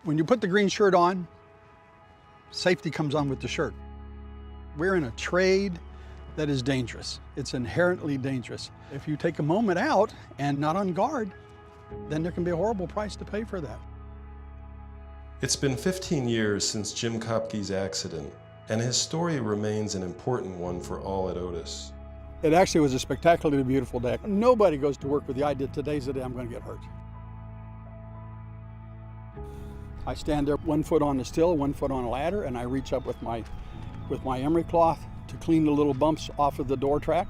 When you put the green shirt on, safety comes on with the shirt. We're in a trade that is dangerous. It's inherently dangerous. If you take a moment out and not on guard, then there can be a horrible price to pay for that. It's been 15 years since Jim Kopke's accident, and his story remains an important one for all at Otis. It actually was a spectacularly beautiful day. Nobody goes to work with the idea, today's the day I'm going to get hurt. I stand there 1 foot on the still, 1 foot on a ladder, and I reach up with my emery cloth to clean the little bumps off of the door track.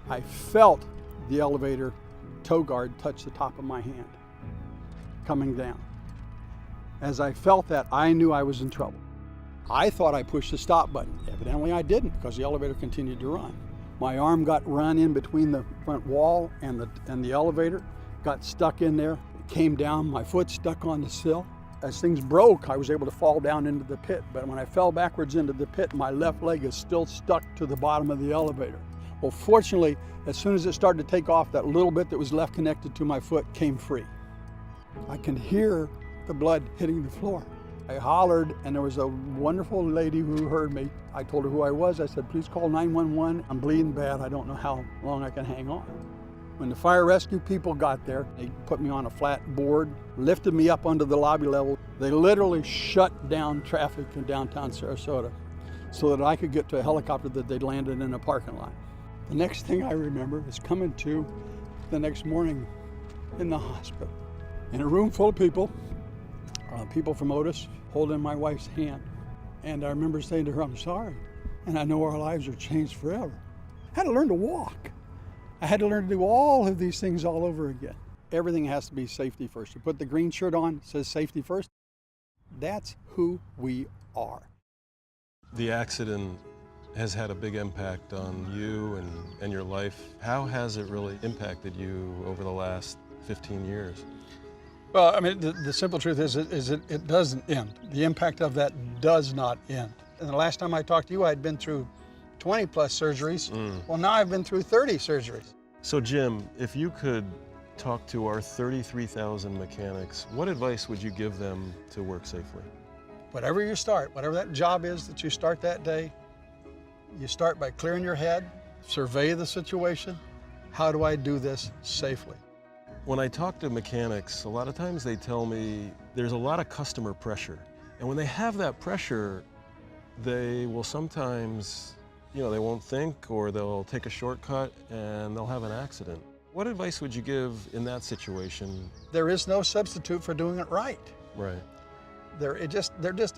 I felt the elevator tow guard touch the top of my hand coming down. As I felt that, I knew I was in trouble. I thought I pushed the stop button. Evidently I didn't, because the elevator continued to run. My arm got run in between the front wall and the elevator, got stuck in there. It came down, my foot stuck on the sill. As things broke, I was able to fall down into the pit, but when I fell backwards into the pit, my left leg is still stuck to the bottom of the elevator. Well, fortunately, as soon as it started to take off, that little bit that was left connected to my foot came free. I can hear the blood hitting the floor. I hollered, and there was a wonderful lady who heard me. I told her who I was. I said, please call 911. I'm bleeding bad. I don't know how long I can hang on. When the fire rescue people got there, they put me on a flat board, lifted me up onto the lobby level. They literally shut down traffic in downtown Sarasota so that I could get to a helicopter that they'd landed in a parking lot. The next thing I remember is coming to the next morning in the hospital, in a room full of people, people from Otis holding my wife's hand. And I remember saying to her, I'm sorry, and I know our lives are changed forever. I had to learn to walk. I had to learn to do all of these things all over again. Everything has to be safety first. You put the green shirt on, it says safety first. That's who we are. The accident has had a big impact on you and your life. How has it really impacted you over the last 15 years? Well, I mean, the simple truth is it doesn't end. The impact of that does not end. And the last time I talked to you, I'd been through 20 plus surgeries. Well, now I've been through 30 surgeries. So Jim, if you could talk to our 33,000 mechanics, what advice would you give them to work safely? Whatever you start, whatever that job is that you start that day, you start by clearing your head, survey the situation. How do I do this safely? When I talk to mechanics, a lot of times they tell me there's a lot of customer pressure. And when they have that pressure, they will sometimes, they won't think, or they'll take a shortcut and they'll have an accident. What advice would you give in that situation? There is no substitute for doing it right. Right. There just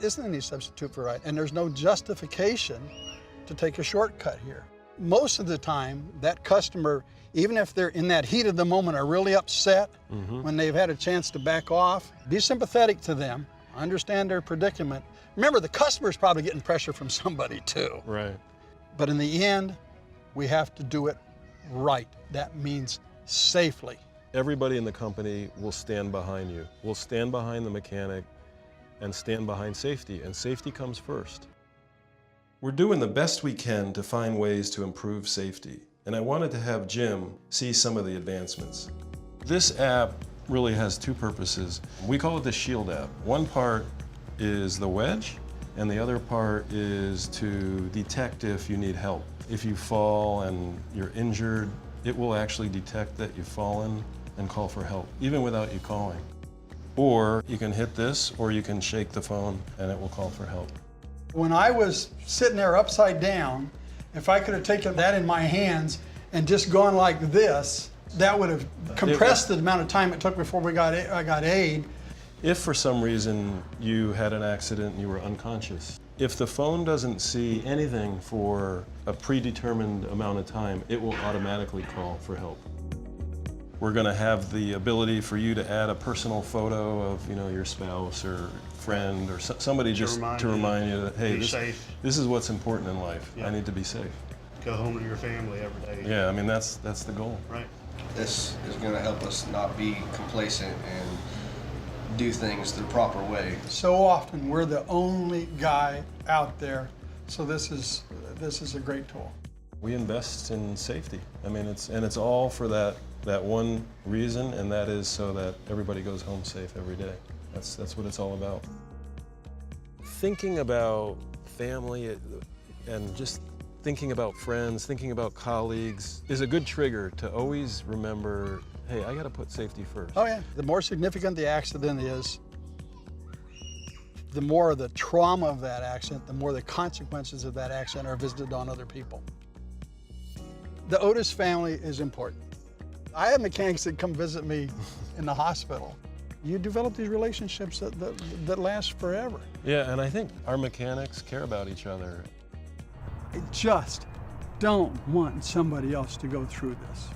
isn't any substitute for right, and there's no justification to take a shortcut here. Most of the time, that customer, even if they're in that heat of the moment, are really upset when they've had a chance to back off. Be sympathetic to them, understand their predicament. Remember, the customer's probably getting pressure from somebody too. Right. But in the end, we have to do it right. That means safely. Everybody in the company will stand behind you. We'll stand behind the mechanic and stand behind safety, and safety comes first. We're doing the best we can to find ways to improve safety, and I wanted to have Jim see some of the advancements. This app really has two purposes. We call it the Shield app. One part is the wedge, and the other part is to detect if you need help. If you fall and you're injured, it will actually detect that you've fallen and call for help, even without you calling. Or you can hit this, or you can shake the phone and it will call for help. When I was sitting there upside down, if I could have taken that in my hands and just gone like this, that would have compressed the amount of time it took before I got aid. If for some reason you had an accident and you were unconscious, if the phone doesn't see anything for a predetermined amount of time, it will automatically call for help. We're going to have the ability for you to add a personal photo of, your spouse or friend or somebody just to remind you that, hey, this is what's important in life. Yeah. I need to be safe. Go home to your family every day. Yeah, I mean, that's the goal. Right. This is going to help us not be complacent and do things the proper way. So often we're the only guy out there, so this is a great tool. We invest in safety. I mean, it's all for that that one reason, and that is so that everybody goes home safe every day. That's what it's all about. Thinking about family and just thinking about friends, thinking about colleagues is a good trigger to always remember, hey, I gotta put safety first. Oh yeah, the more significant the accident is, the more the trauma of that accident, the more the consequences of that accident are visited on other people. The Otis family is important. I have mechanics that come visit me in the hospital. You develop these relationships that last forever. Yeah, and I think our mechanics care about each other. I just don't want somebody else to go through this.